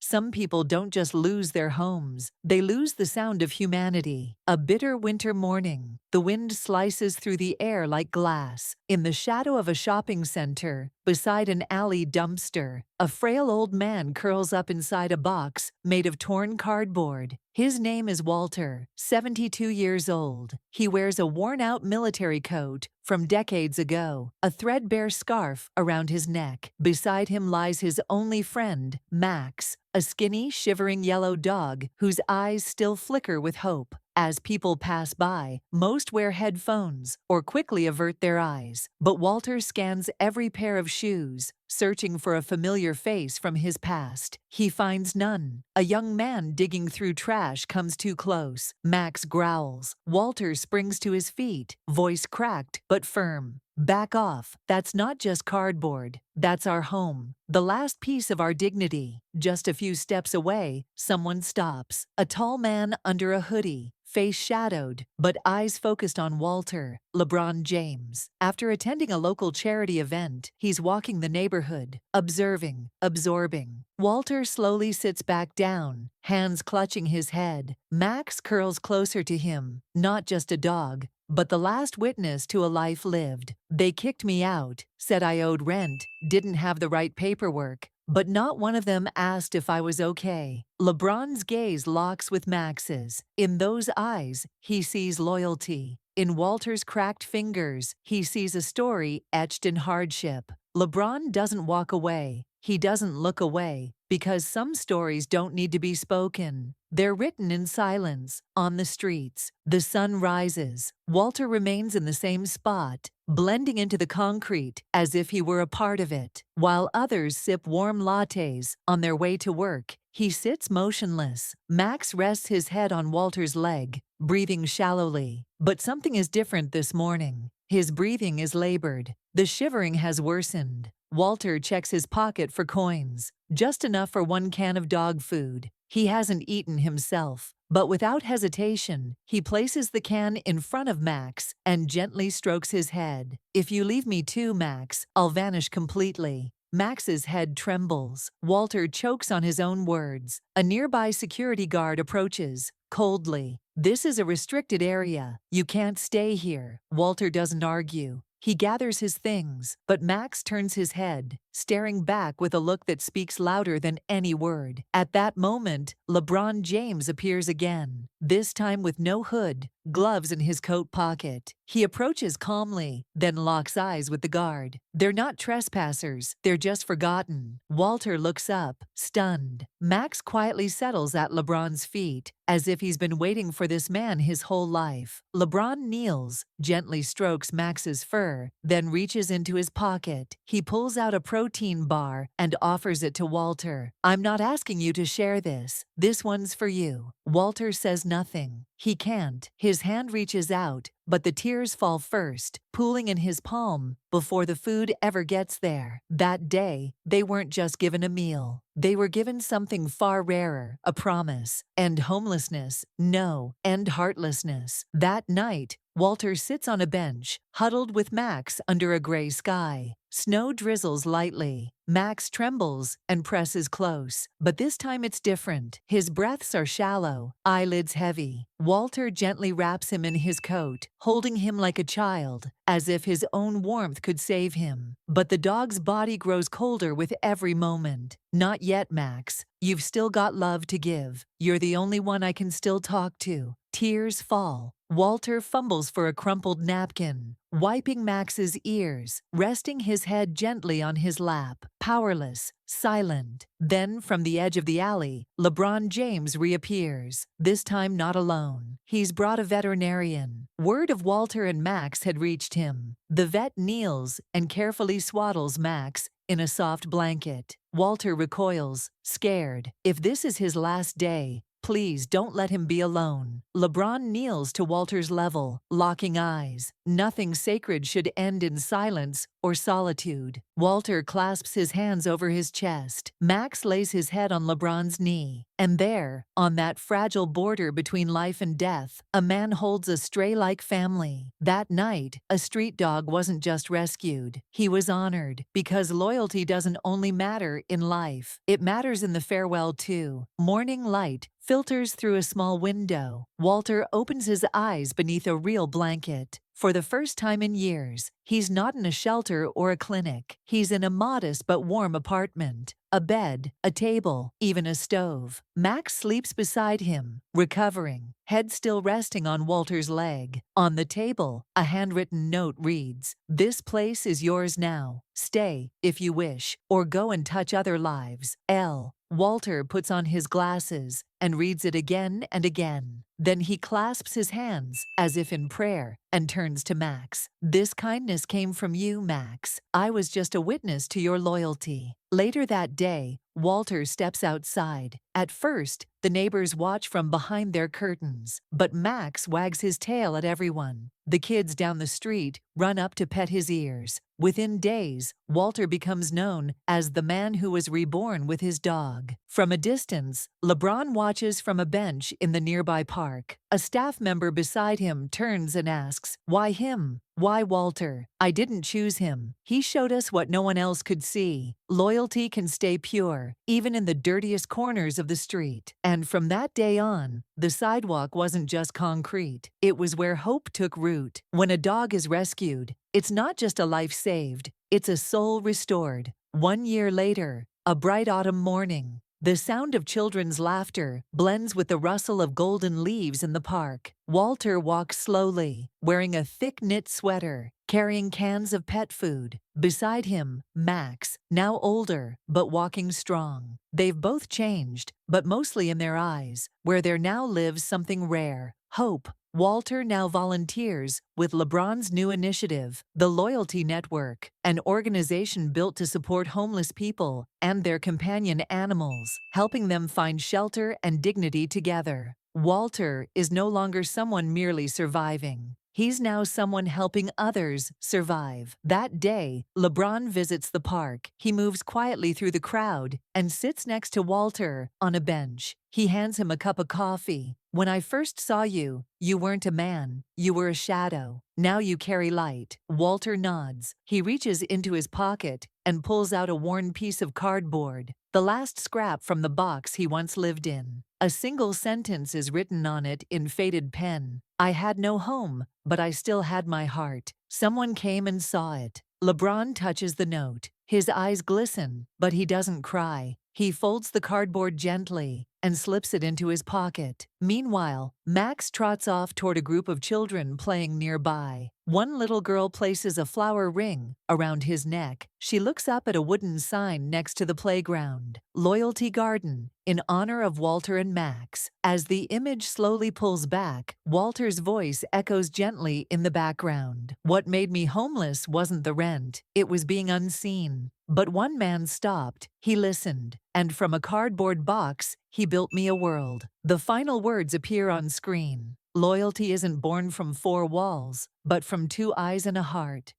some people don't just lose their homes, they lose the sound of humanity. A bitter winter morning, the wind slices through the air like glass. In the shadow of a shopping center, beside an alley dumpster, a frail old man curls up inside a box made of torn cardboard. His name is Walter, 72 years old. He wears a worn-out military coat from decades ago, a threadbare scarf around his neck. Beside him lies his only friend, Max, a skinny, shivering yellow dog whose eyes still flicker with hope. As people pass by, most wear headphones or quickly avert their eyes. But Walter scans every pair of shoes, searching for a familiar face from his past. He finds none. A young man digging through trash comes too close. Max growls. Walter springs to his feet, voice cracked but firm. Back off. That's not just cardboard. That's our home. The last piece of our dignity. Just a few steps away, someone stops. A tall man under a hoodie, face shadowed, but eyes focused on Walter, LeBron James. After attending a local charity event, he's walking the neighborhood, observing, absorbing. Walter slowly sits back down, hands clutching his head. Max curls closer to him, not just a dog, but the last witness to a life lived. They kicked me out, said I owed rent, didn't have the right paperwork, but not one of them asked if I was okay. LeBron's gaze locks with Max's. In those eyes, he sees loyalty. In Walter's cracked fingers, he sees a story etched in hardship. LeBron doesn't walk away. He doesn't look away, because some stories don't need to be spoken. They're written in silence, on the streets. The sun rises. Walter remains in the same spot, blending into the concrete as if he were a part of it. While others sip warm lattes on their way to work, he sits motionless. Max rests his head on Walter's leg, breathing shallowly. But something is different this morning. His breathing is labored. The shivering has worsened. Walter checks his pocket for coins, just enough for one can of dog food. He hasn't eaten himself, but without hesitation, he places the can in front of Max and gently strokes his head. If you leave me too, Max, I'll vanish completely. Max's head trembles. Walter chokes on his own words. A nearby security guard approaches, coldly. This is a restricted area. You can't stay here. Walter doesn't argue. He gathers his things, but Max turns his head, staring back with a look that speaks louder than any word. At that moment, LeBron James appears again, this time with no hood, gloves in his coat pocket. He approaches calmly, then locks eyes with the guard. They're not trespassers, they're just forgotten. Walter looks up, stunned. Max quietly settles at LeBron's feet, as if he's been waiting for this man his whole life. LeBron kneels, gently strokes Max's fur, then reaches into his pocket. He pulls out a protein bar and offers it to Walter. I'm not asking you to share this. This one's for you. Walter says nothing. He can't. His hand reaches out, but the tears fall first, pooling in his palm, before the food ever gets there. That day, they weren't just given a meal. They were given something far rarer, a promise. End homelessness. No, end heartlessness. That night, Walter sits on a bench, huddled with Max under a gray sky. Snow drizzles lightly. Max trembles and presses close. But this time it's different. His breaths are shallow, eyelids heavy. Walter gently wraps him in his coat, holding him like a child, as if his own warmth could save him. But the dog's body grows colder with every moment. Not yet, Max. You've still got love to give. You're the only one I can still talk to. Tears fall. Walter fumbles for a crumpled napkin, wiping Max's ears, resting his head gently on his lap, powerless, silent. Then, from the edge of the alley, LeBron James reappears, this time not alone. He's brought a veterinarian. Word of Walter and Max had reached him. The vet kneels and carefully swaddles Max in a soft blanket. Walter recoils, scared. If this is his last day, please don't let him be alone. LeBron kneels to Walter's level, locking eyes. Nothing sacred should end in silence or solitude. Walter clasps his hands over his chest. Max lays his head on LeBron's knee. And there, on that fragile border between life and death, a man holds a stray-like family. That night, a street dog wasn't just rescued. He was honored, because loyalty doesn't only matter in life. It matters in the farewell too. Morning light filters through a small window. Walter opens his eyes beneath a real blanket. For the first time in years, he's not in a shelter or a clinic. He's in a modest but warm apartment. A bed, a table, even a stove. Max sleeps beside him, recovering, head still resting on Walter's leg. On the table, a handwritten note reads, "This place is yours now. Stay, if you wish, or go and touch other lives. L." Walter puts on his glasses and reads it again and again. Then he clasps his hands, as if in prayer, and turns to Max. "This kindness came from you, Max. I was just a witness to your loyalty." Later that day, Walter steps outside. At first, the neighbors watch from behind their curtains, but Max wags his tail at everyone. The kids down the street run up to pet his ears. Within days, Walter becomes known as the man who was reborn with his dog. From a distance, LeBron watches from a bench in the nearby park. A staff member beside him turns and asks, "Why him? Why Walter? I didn't choose him. He showed us what no one else could see. Loyalty can stay pure, even in the dirtiest corners of the street." And from that day on, the sidewalk wasn't just concrete. It was where hope took root. When a dog is rescued, it's not just a life saved, it's a soul restored. 1 year later, a bright autumn morning, the sound of children's laughter blends with the rustle of golden leaves in the park. Walter walks slowly, wearing a thick knit sweater, carrying cans of pet food. Beside him, Max, now older, but walking strong. They've both changed, but mostly in their eyes, where there now lives something rare: hope. Walter now volunteers with LeBron's new initiative, the Loyalty Network, an organization built to support homeless people and their companion animals, helping them find shelter and dignity together. Walter is no longer someone merely surviving. He's now someone helping others survive. That day, LeBron visits the park. He moves quietly through the crowd and sits next to Walter on a bench. He hands him a cup of coffee. "When I first saw you, you weren't a man. You were a shadow. Now you carry light." Walter nods. He reaches into his pocket and pulls out a worn piece of cardboard, the last scrap from the box he once lived in. A single sentence is written on it in faded pen. "I had no home, but I still had my heart. Someone came and saw it." LeBron touches the note. His eyes glisten, but he doesn't cry. He folds the cardboard gently and slips it into his pocket. Meanwhile, Max trots off toward a group of children playing nearby. One little girl places a flower ring around his neck. She looks up at a wooden sign next to the playground, "Loyalty Garden," in honor of Walter and Max. As the image slowly pulls back, Walter's voice echoes gently in the background. "What made me homeless wasn't the rent, it was being unseen." But one man stopped. He listened, and from a cardboard box, he built me a world. The final words appear on screen. Loyalty isn't born from four walls, but from two eyes and a heart.